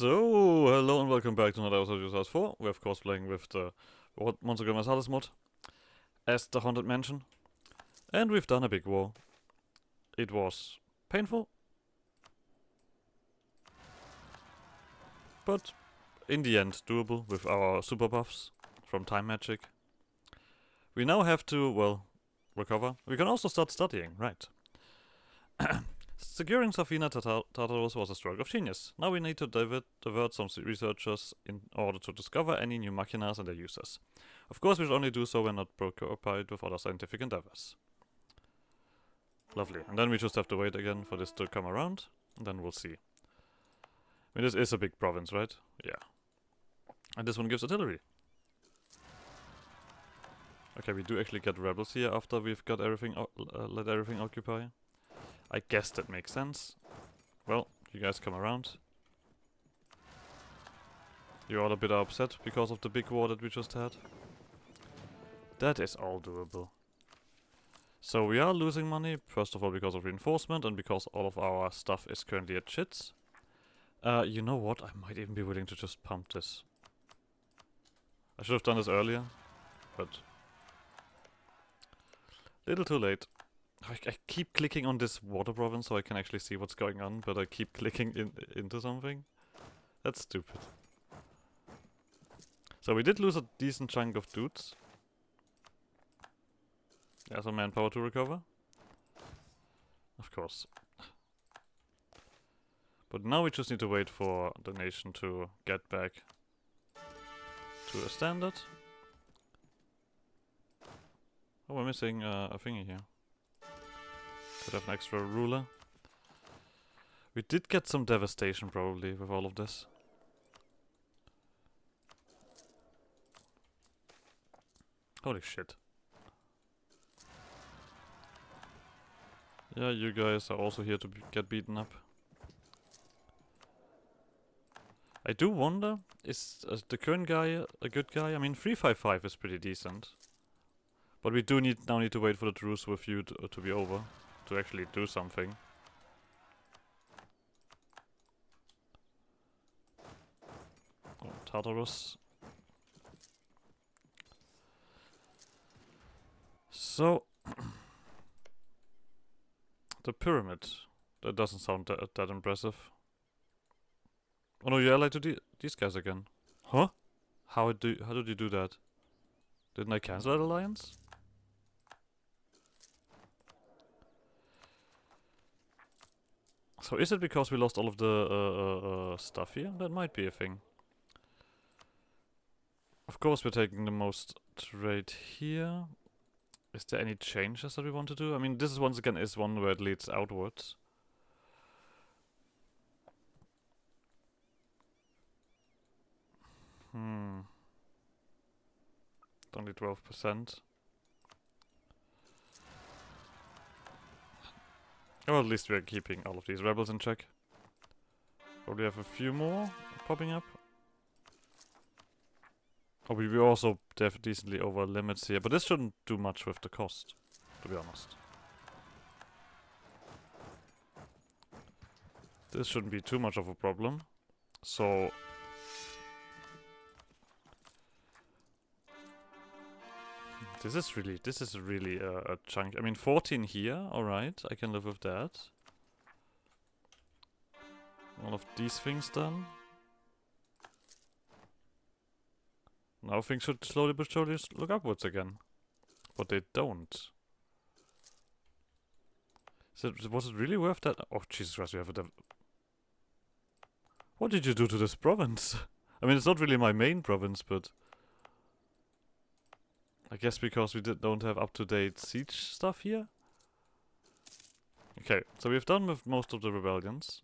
So, hello and welcome back to another episode of Universalis 4. We're of course playing with the Universalis mod as the Haunted Mansion. And we've done a big war. It was painful, but in the end doable with our super buffs from time magic. We now have to, well, recover. We can also start studying, right? Securing Safina Tartarus was a stroke of genius. Now we need to divert some researchers in order to discover any new machinas and their users. Of course, we should only do so when not preoccupied with other scientific endeavors. Lovely. And then we just have to wait again for this to come around, and then we'll see. I mean, this is a big province, right? Yeah. And this one gives artillery. Okay, we do actually get rebels here after we've got everything, let everything occupy. I guess that makes sense. Well, you guys come around. You're all a bit upset because of the big war that we just had. That is all doable. So we are losing money, first of all because of reinforcement and because all of our stuff is currently at shits. You know what? I might even be willing to just pump this. I should have done this earlier, but little too late. I keep clicking on this water province so I can actually see what's going on, but I keep clicking into something. That's stupid. So we did lose a decent chunk of dudes. There's some manpower to recover. Of course. But now we just need to wait for the nation to get back to a standard. Oh, we're missing a thingy here. Could have an extra ruler. We did get some devastation probably with all of this. Holy shit. Yeah, you guys are also here to get beaten up. I do wonder, is the current guy a good guy? I mean, 355 is pretty decent. But we do now need to wait for the truce with you to be over. To actually do something. Oh, Tartarus. So, the pyramid. That doesn't sound that impressive. Oh no, you allied to these guys again. Huh? How did you do that? Didn't I cancel that alliance? So is it because we lost all of the stuff here? That might be a thing. Of course we're taking the most trade here. Is there any changes that we want to do? I mean, this is once again is one where it leads outwards. Only 12%. Well, at least we are keeping all of these rebels in check. Probably have a few more popping up. Oh, we also decently over limits here, but this shouldn't do much with the cost, to be honest. This shouldn't be too much of a problem. So this is really a chunk. I mean, 14 here, alright, I can live with that. All of these things done. Now things should slowly but surely look upwards again. But they don't. Was it really worth that? Oh, Jesus Christ, we have a What did you do to this province? I mean, it's not really my main province, but I guess because we don't have up-to-date siege stuff here? Okay, so we've done with most of the rebellions.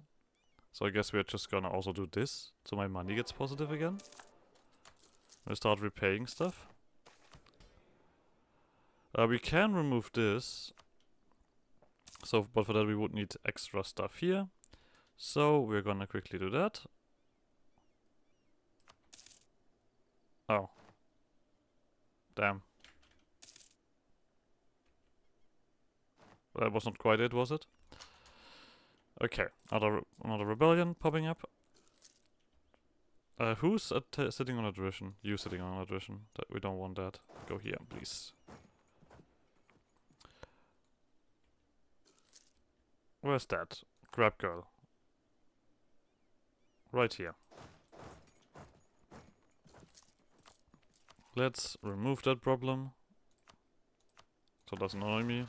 So I guess we're just gonna also do this, so my money gets positive again. We'll start repaying stuff. We can remove this. So, but for that we would need extra stuff here. So we're gonna quickly do that. Oh. Damn. That was not quite it, was it? Okay, another rebellion popping up. Who's sitting on a division? You sitting on a division. We don't want that. Go here, please. Where's that? Grab girl. Right here. Let's remove that problem. So it doesn't annoy me.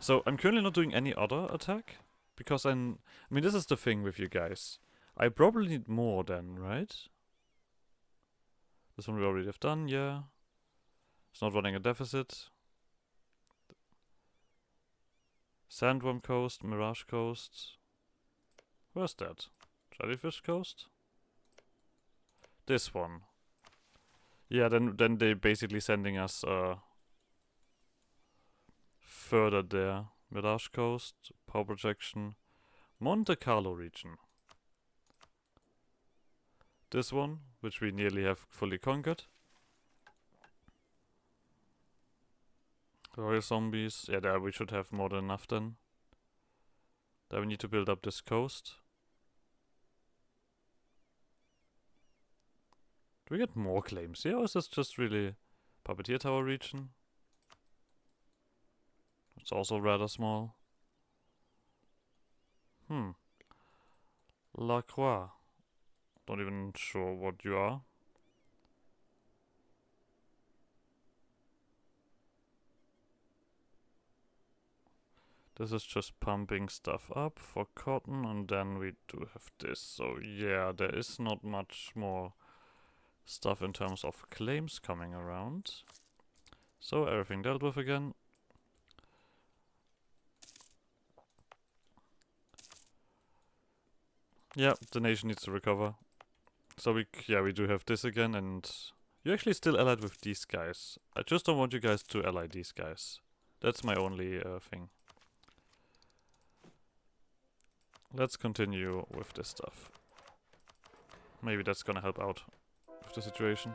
So I'm currently not doing any other attack. Because I mean, this is the thing with you guys. I probably need more then, right? This one we already have done, yeah. It's not running a deficit. Sandworm Coast, Mirage Coast. Where's that? Jellyfish Coast? This one. Yeah, then they basically sending us further there. Mirage Coast, Power Projection, Monte Carlo region. This one, which we nearly have fully conquered. Royal Zombies, yeah, there we should have more than enough then. There we need to build up this coast. Do we get more claims here, or is this just really Puppeteer Tower region? It's also rather small. La Croix. Not even sure what you are. This is just pumping stuff up for cotton, and then we do have this. So yeah, there is not much more stuff in terms of claims coming around. So everything dealt with again. Yeah, the nation needs to recover. So we do have this again, and you're actually still allied with these guys. I just don't want you guys to ally these guys. That's my only thing. Let's continue with this stuff. Maybe that's gonna help out with the situation.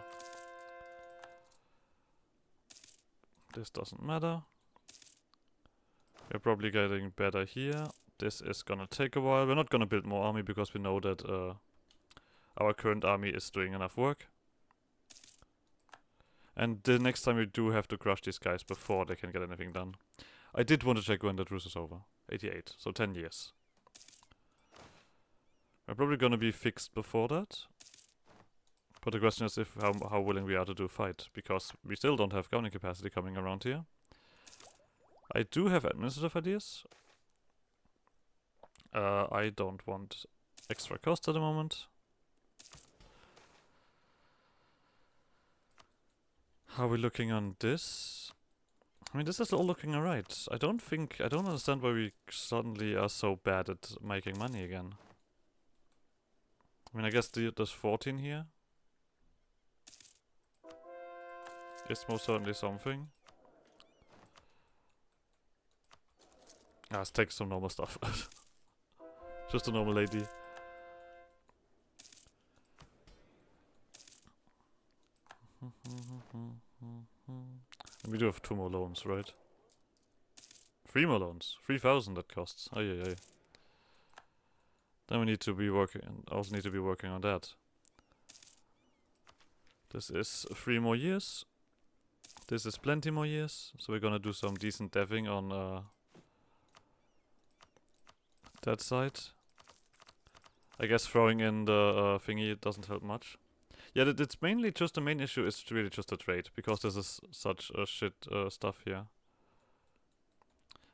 This doesn't matter. We're probably getting better here. This is gonna take a while. We're not gonna build more army because we know that our current army is doing enough work. And the next time we do have to crush these guys before they can get anything done. I did want to check when the truce is over. 88, so 10 years. We're probably gonna be fixed before that. But the question is if how willing we are to do fight, because we still don't have governing capacity coming around here. I do have administrative ideas. I don't want extra cost at the moment. How are we looking on this? I mean, this is all looking alright. I don't understand why we suddenly are so bad at making money again. I mean, I guess there's 14 here. It's most certainly something. Let's take some normal stuff. Just a normal lady. And we do have 2 more loans, right? 3 more loans. 3,000 that costs. Oh yeah. Then we need to be working on that. This is 3 more years. This is plenty more years. So we're gonna do some decent deving on that side. I guess throwing in the thingy doesn't help much. Yeah, it's mainly just the main issue is really just the trade, because this is such shit stuff here.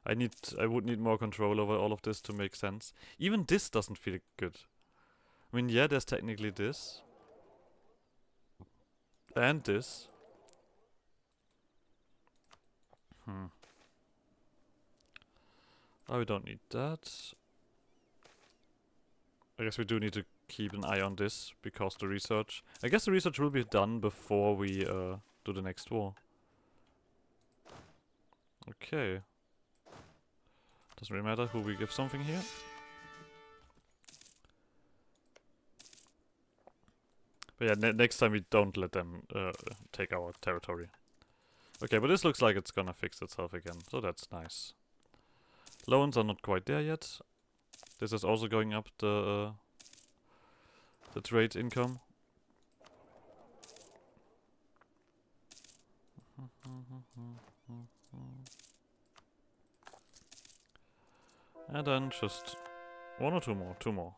I would need more control over all of this to make sense. Even this doesn't feel good. I mean, yeah, there's technically this. And this. Oh, we don't need that. I guess we do need to keep an eye on this, because the research... I guess the research will be done before we do the next war. Okay. Doesn't really matter who we give something here. But yeah, next time we don't let them take our territory. Okay, but this looks like it's gonna fix itself again, so that's nice. Loans are not quite there yet. This is also going up the trade income. And then just one or two more. Two more.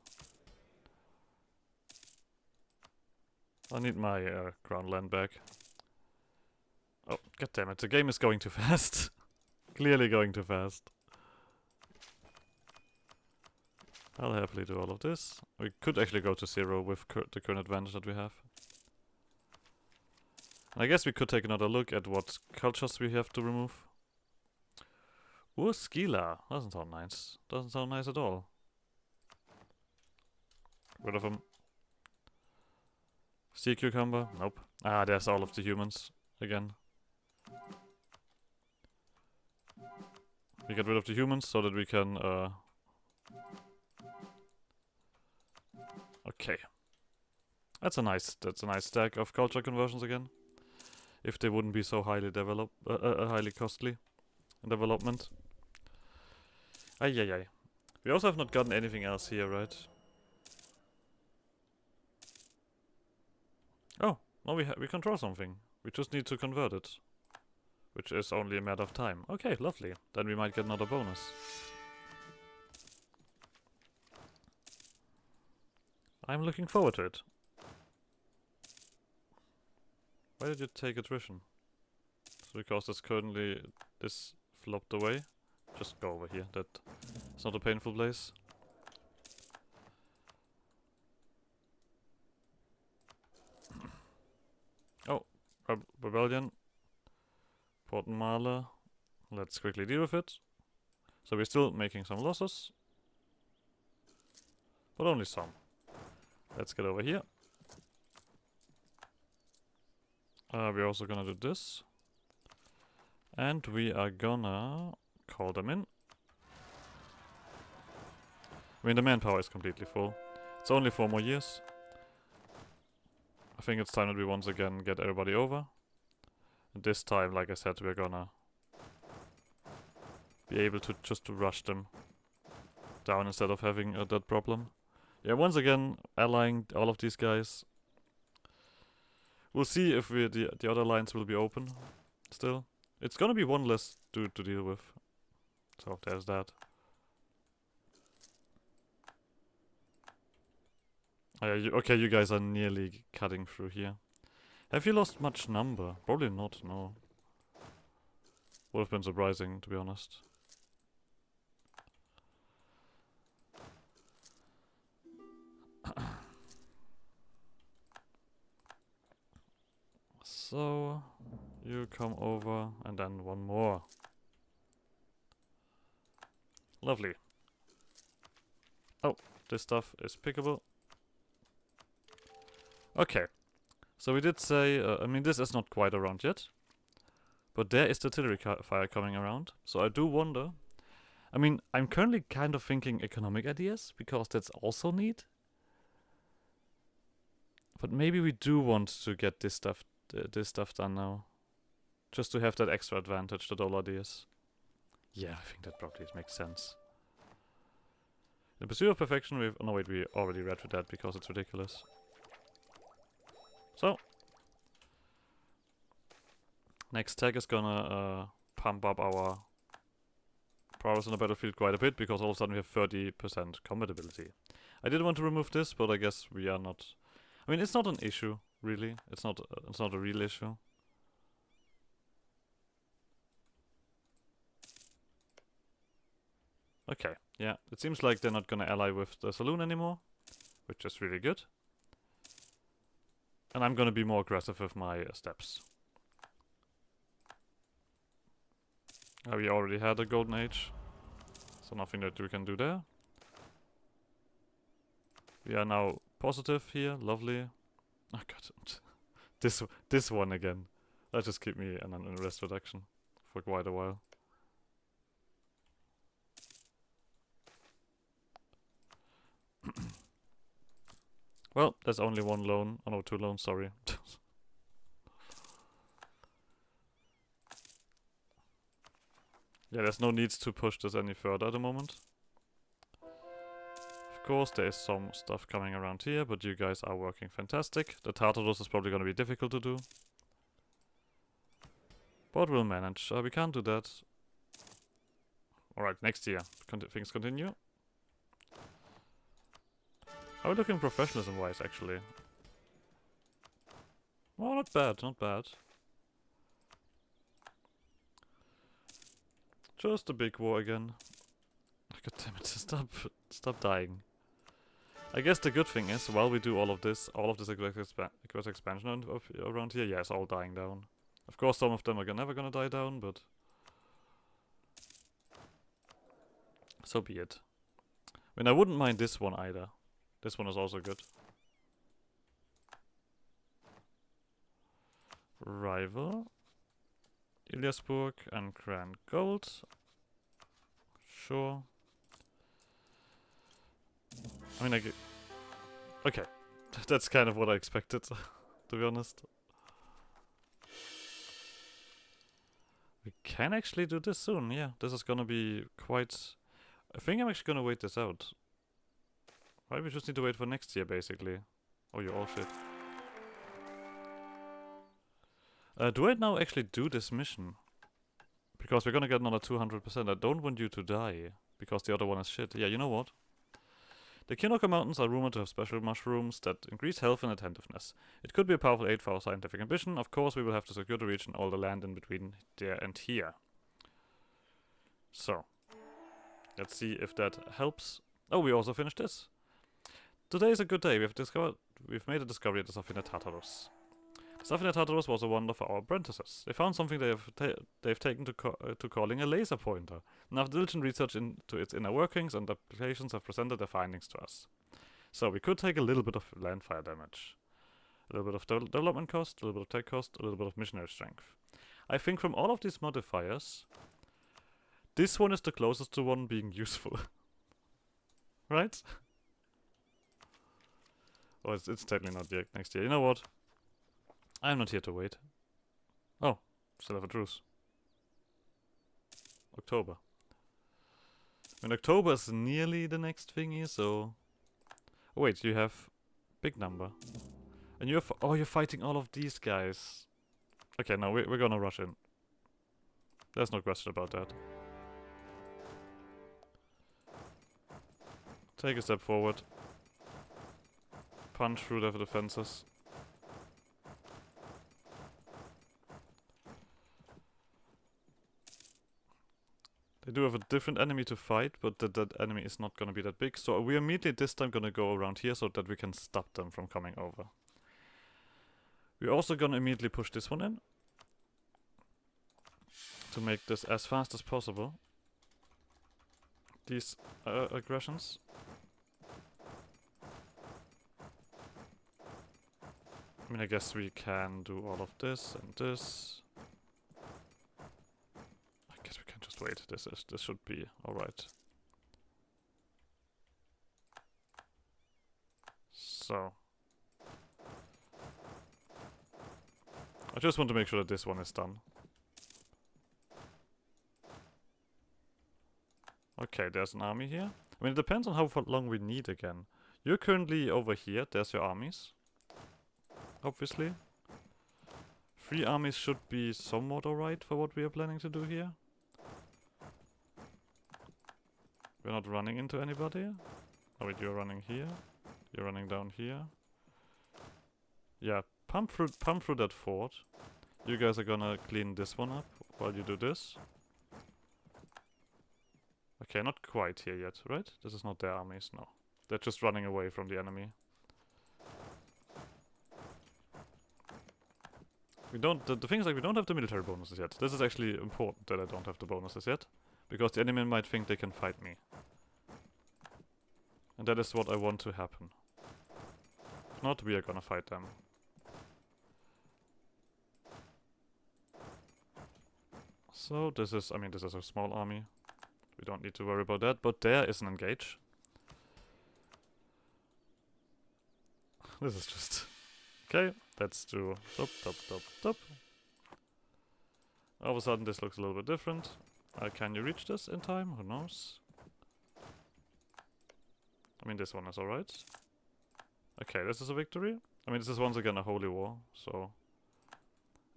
I need my ground land back. Oh, god damn it. The game is going too fast. Clearly going too fast. I'll happily do all of this. We could actually go to 0 with the current advantage that we have. And I guess we could take another look at what cultures we have to remove. Ooh, Skila. Doesn't sound nice. Doesn't sound nice at all. Rid of him. Sea cucumber? Nope. Ah, there's all of the humans again. We get rid of the humans so that we can okay. That's a nice stack of culture conversions again. If they wouldn't be so highly highly costly in development. Ay. We also have not gotten anything else here, right? Oh, no, we control something. We just need to convert it. Which is only a matter of time. Okay, lovely. Then we might get another bonus. I'm looking forward to it. Why did you take attrition? So because it's currently this flopped away. Just go over here. That's not a painful place. Oh, rebellion. Port Mala. Let's quickly deal with it. So we're still making some losses. But only some. Let's get over here. We're also gonna do this. And we are gonna call them in. I mean, the manpower is completely full. It's only 4 more years. I think it's time that we once again get everybody over. And this time, like I said, we're gonna be able to just rush them down instead of having that problem. Yeah, once again, allying all of these guys. We'll see if the other lines will be open still. It's gonna be one less dude to deal with. So there's that. Oh, yeah, okay, you guys are nearly cutting through here. Have you lost much number? Probably not, no. Would have been surprising, to be honest. So, you come over, and then one more. Lovely. Oh, this stuff is pickable. Okay. So we did say, I mean, this is not quite around yet. But there is the artillery fire coming around. So I do wonder. I mean, I'm currently kind of thinking economic ideas, because that's also neat. But maybe we do want to get this stuff done now. Just to have that extra advantage that all ideas. Yeah, I think that probably makes sense. In pursuit of perfection, we've... Oh, no, wait, we already read through that because it's ridiculous. So. Next tag is gonna pump up our prowess on the battlefield quite a bit, because all of a sudden we have 30% compatibility. I did want to remove this, but I guess we are not... I mean, it's not an issue, really. It's not a real issue. Okay, yeah. It seems like they're not gonna ally with the saloon anymore, which is really good. And I'm gonna be more aggressive with my steps. We already had a golden age, so nothing that we can do there. We are now positive here, lovely. Oh god, this one again. That just keep me in an rest reduction for quite a while. Well, there's only one loan. Oh no, 2 loans, sorry. Yeah, there's no need to push this any further at the moment. Of course, there is some stuff coming around here, but you guys are working fantastic. The Tartarus is probably going to be difficult to do. But we'll manage. We can't do that. Alright, next year. Things continue. How are we looking professionalism-wise, actually? Oh, not bad, not bad. Just a big war again. God damn it, stop dying. I guess the good thing is, while we do all of this aggressive expansion around here, yeah, it's all dying down. Of course, some of them are never gonna die down, but so be it. I mean, I wouldn't mind this one either. This one is also good. Rival. Iliasburg and Grand Gold. Sure. I mean, okay. That's kind of what I expected, to be honest. We can actually do this soon, yeah. This is gonna be quite... I think I'm actually gonna wait this out. Right, we just need to wait for next year, basically. Oh, you're all shit. Do I now actually do this mission? Because we're gonna get another 200%. I don't want you to die, because the other one is shit. Yeah, you know what? The Kinoko Mountains are rumored to have special mushrooms that increase health and attentiveness. It could be a powerful aid for our scientific ambition. Of course, we will have to secure the region, all the land in between there and here. So, let's see if that helps. Oh, we also finished this. Today is a good day. We've made a discovery at the Safina Tartarus. The Safina Tartarus was a wonder for our apprentices. They found something they've taken to calling a laser pointer. And after diligent research into its inner workings and applications have presented their findings to us. So we could take a little bit of landfire damage. A little bit of development cost, a little bit of tech cost, a little bit of missionary strength. I think from all of these modifiers, this one is the closest to one being useful. Right? Oh, it's definitely not yet next year. You know what? I'm not here to wait. Oh, still have a truce. October. I mean, October is nearly the next thingy, so... Oh, wait, you have big number. And you're you're fighting all of these guys. Okay, no, we're gonna rush in. There's no question about that. Take a step forward. Punch through their defenses. They do have a different enemy to fight, but that enemy is not gonna be that big. So we're immediately this time gonna go around here so that we can stop them from coming over. We're also gonna immediately push this one in. To make this as fast as possible. These aggressions. I mean, I guess we can do all of this and this. I guess we can just wait. This should be alright. So. I just want to make sure that this one is done. Okay, there's an army here. I mean, it depends on how long we need again. You're currently over here. There's your armies. Obviously. 3 armies should be somewhat alright for what we are planning to do here. We're not running into anybody. Oh wait, you're running here. You're running down here. Yeah, pump through that fort. You guys are gonna clean this one up while you do this. Okay, not quite here yet, right? This is not their armies, no. They're just running away from the enemy. We don't... The thing is, like, we don't have the military bonuses yet. This is actually important that I don't have the bonuses yet. Because the enemy might think they can fight me. And that is what I want to happen. If not, we are gonna fight them. So, this is... I mean, this is a small army. We don't need to worry about that, but there is an engage. This is just... Okay, let's do... Top, top, top, top. All of a sudden this looks a little bit different. Can you reach this in time? Who knows? I mean, this one is alright. Okay, this is a victory. I mean, this is once again a holy war, so...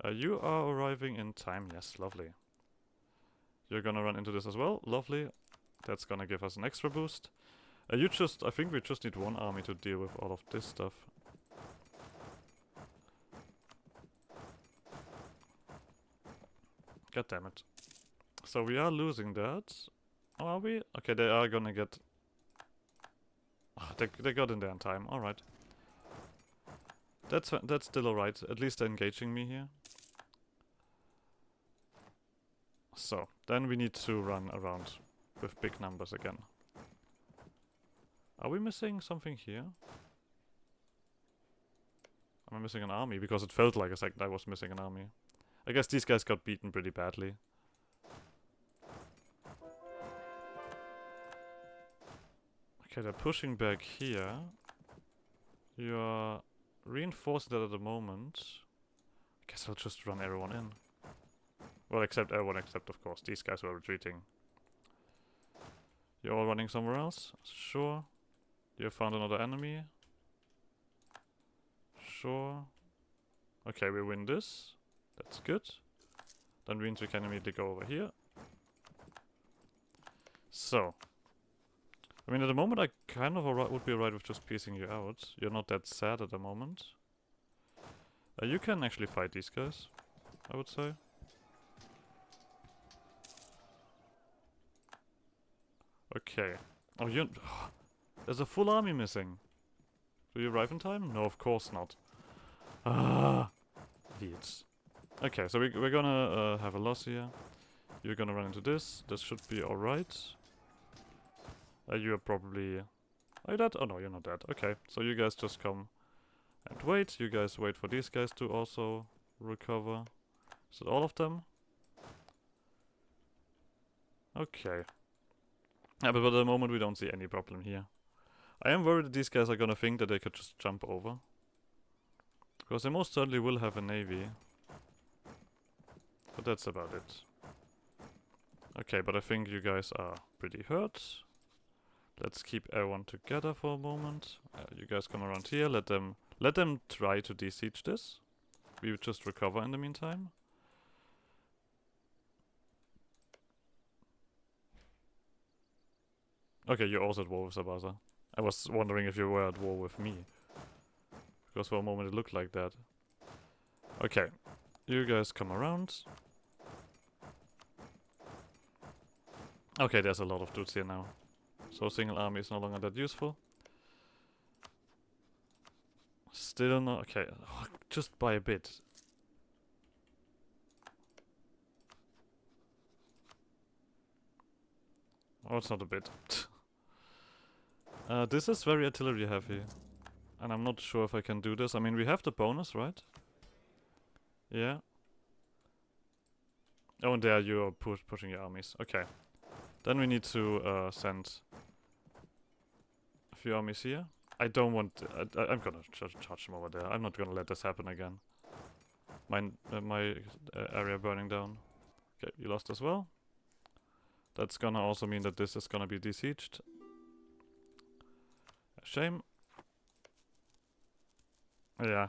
You are arriving in time. Yes, lovely. You're gonna run into this as well. Lovely. That's gonna give us an extra boost. I think we just need one army to deal with all of this stuff. God damn it. So we are losing that. Oh, are we? Okay, they are gonna get... Oh, they got in there in time. Alright. That's still alright. At least they're engaging me here. So, then we need to run around with big numbers again. Are we missing something here? Am I missing an army? Because it felt like I was missing an army. I guess these guys got beaten pretty badly. Okay, they're pushing back here. You're reinforcing that at the moment. I guess I'll just run everyone in. Well, everyone except, of course, these guys who are retreating. You're all running somewhere else? Sure. You found another enemy? Sure. Okay, we win this. That's good. That means we can immediately go over here. So. I mean, at the moment I kind of would be alright with just piecing you out. You're not that sad at the moment. You can actually fight these guys, I would say. Okay. Oh, there's a full army missing. Do you arrive in time? No, of course not. Ah, idiots. Okay, so we're gonna have a loss here. You're gonna run into this. This should be alright. You're probably... Are you dead? Oh no, you're not dead. Okay, so you guys just come and wait. You guys wait for these guys to also recover. Is it all of them? Okay. Yeah, but at the moment we don't see any problem here. I am worried that these guys are gonna think that they could just jump over. Because they most certainly will have a navy. But that's about it. Okay, but I think you guys are pretty hurt. Let's keep everyone together for a moment. You guys come around here. Let them try to de-siege this. We would just recover in the meantime. Okay, you're also at war with Sabasa. I was wondering if you were at war with me. Because for a moment it looked like that. Okay, you guys come around. Okay, there's a lot of dudes here now. So single army is no longer that useful. Still not... Okay, just by a bit. Oh, it's not a bit. This is very artillery heavy. And I'm not sure if I can do this. I mean, we have the bonus, right? Yeah. Oh, and there you're pushing your armies. Okay. Then we need to send a few armies here. I don't want... I'm gonna charge them over there. I'm not gonna let this happen again. My area burning down. Okay, you lost as well. That's gonna also mean that this is gonna be besieged. A shame. Yeah.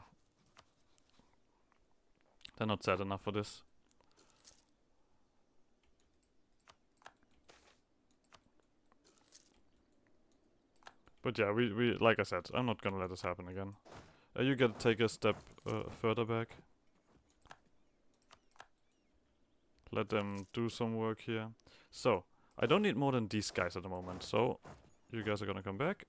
They're not sad enough for this. But yeah, we like I said, I'm not gonna let this happen again. You gotta take a step further back. Let them do some work here. So, I don't need more than these guys at the moment, so you guys are gonna come back.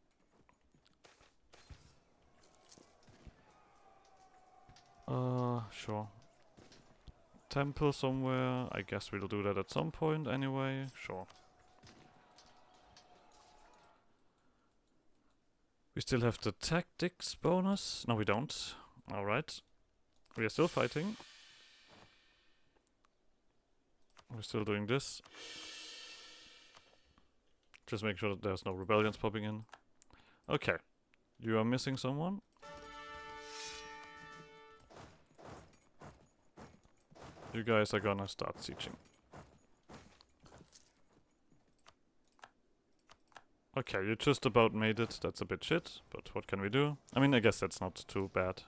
Sure. Temple somewhere, I guess we'll do that at some point anyway, sure. We still have the tactics bonus. No, we don't. Alright. We are still fighting. We're still doing this. Just make sure that there's no rebellions popping in. Okay. You are missing someone. You guys are gonna start sieging. Okay, you just about made it. That's a bit shit, but what can we do? I mean, I guess that's not too bad.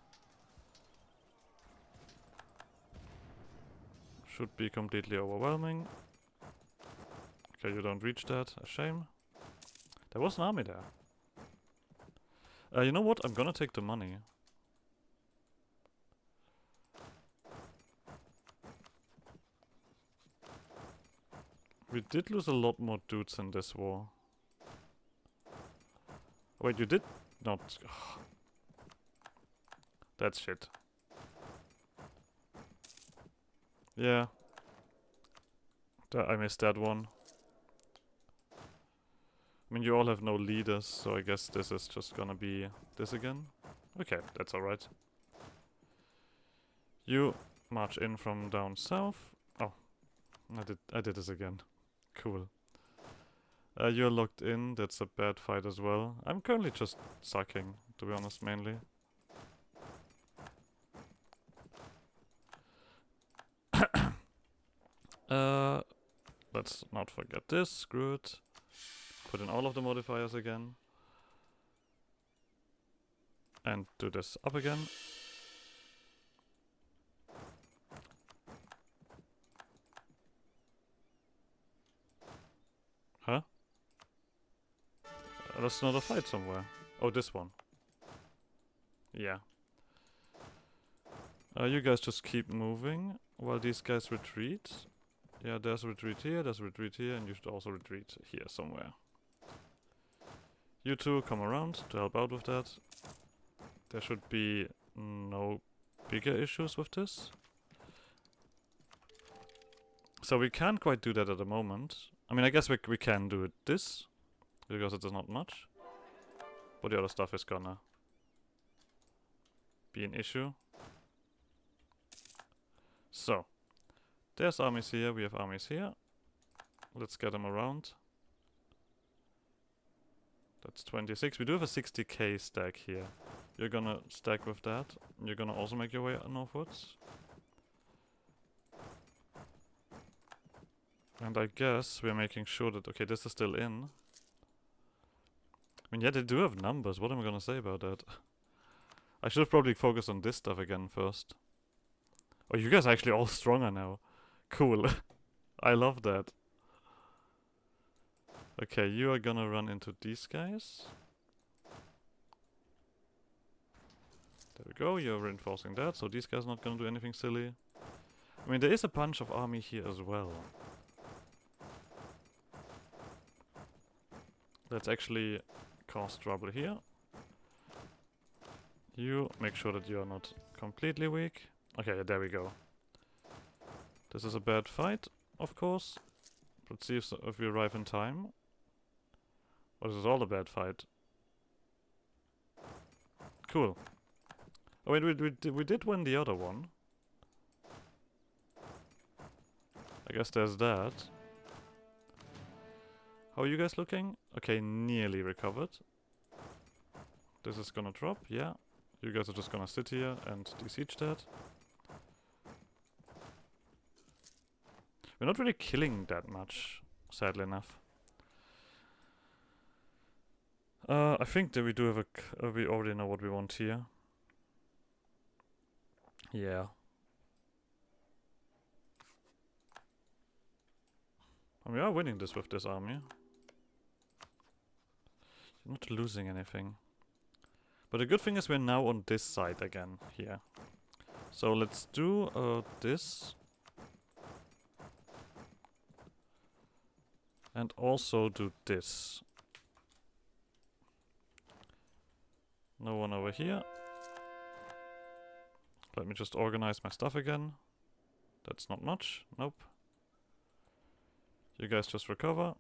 Should be completely overwhelming. Okay, you don't reach that. A shame. There was an army there. You know what? I'm gonna take the money. We did lose a lot more dudes in this war. Wait, you did not... That's shit. Yeah. I missed that one. I mean, you all have no leaders, so I guess this is just gonna be this again. Okay, that's alright. You march in from down south. Oh, I did this again. Cool. You're locked in, that's a bad fight as well. I'm currently just sucking, to be honest, mainly. Let's not forget this, screw it. Put in all of the modifiers again. And do this up again. Huh? That's another fight somewhere. Oh, this one. Yeah. You guys just keep moving while these guys retreat. Yeah, there's a retreat here, and you should also retreat here somewhere. You two come around to help out with that. There should be no bigger issues with this. So we can't quite do that at the moment. I mean, I guess we can do it this, because it is not much. But the other stuff is gonna be an issue. So, there's armies here, we have armies here. Let's get them around. That's 26. We do have a 60k stack here. You're gonna stack with that. You're gonna also make your way northwards. And I guess we're making sure that... Okay, this is still in. I mean, yeah, they do have numbers. What am I gonna say about that? I should have probably focused on this stuff again first. Oh, you guys are actually all stronger now. Cool. I love that. Okay, you are gonna run into these guys. There we go, you're reinforcing that, so these guys are not gonna do anything silly. I mean, there is a bunch of army here as well. Let's actually cause trouble here. You make sure that you're not completely weak. Okay, there we go. This is a bad fight, of course. Let's see if we arrive in time. Or this is all a bad fight. Cool. Oh wait, we did win the other one. I guess there's that. How are you guys looking? Okay, nearly recovered. This is gonna drop, yeah. You guys are just gonna sit here and besiege that. We're not really killing that much, sadly enough. I think that we do have we already know what we want here. Yeah. And we are winning this with this army. You're not losing anything. But the good thing is we're now on this side again, here. So let's do this. And also do this. No one over here. Let me just organize my stuff again. That's not much. Nope. You guys just recover.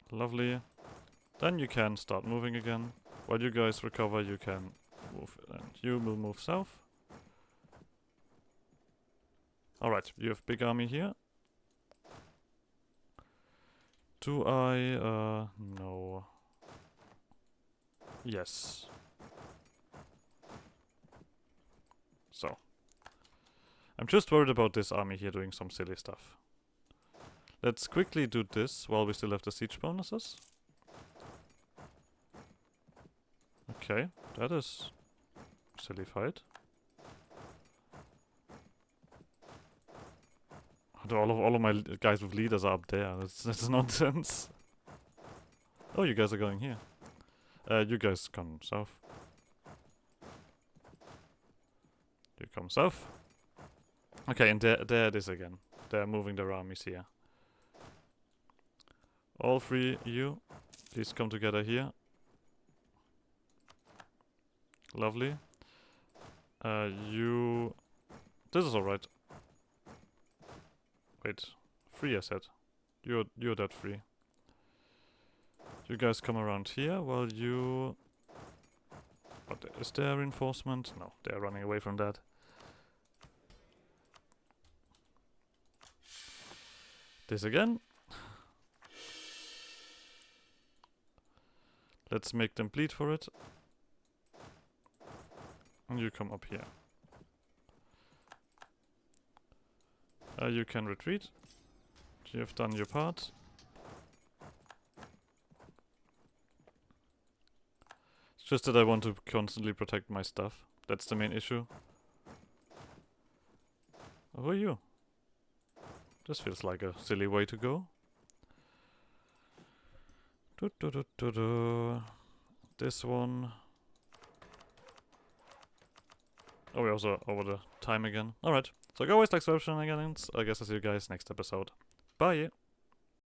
Lovely. Then you can start moving again. While you guys recover, you can move. And you will move south. Alright, you have big army here. Do I... no. Yes. So. I'm just worried about this army here doing some silly stuff. Let's quickly do this while we still have the siege bonuses. Okay, that is a silly fight. All of my guys with leaders are up there. That's nonsense. Oh, you guys are going here. You guys come south. You come south. Okay, and there it is again. They're moving their armies here. All three you, please come together here. Lovely. You... This is alright. Wait. 3 I said. You're that 3. You guys come around here while you... What, is there reinforcement? No, they're running away from that. This again. Let's make them bleed for it. And you come up here. You can retreat. You have done your part. It's just that I want to constantly protect my stuff. That's the main issue. Who are you? This feels like a silly way to go. This one. Oh, we're also over the time again. Alright. So go always like subscription again. I guess I'll see you guys next episode. Bye!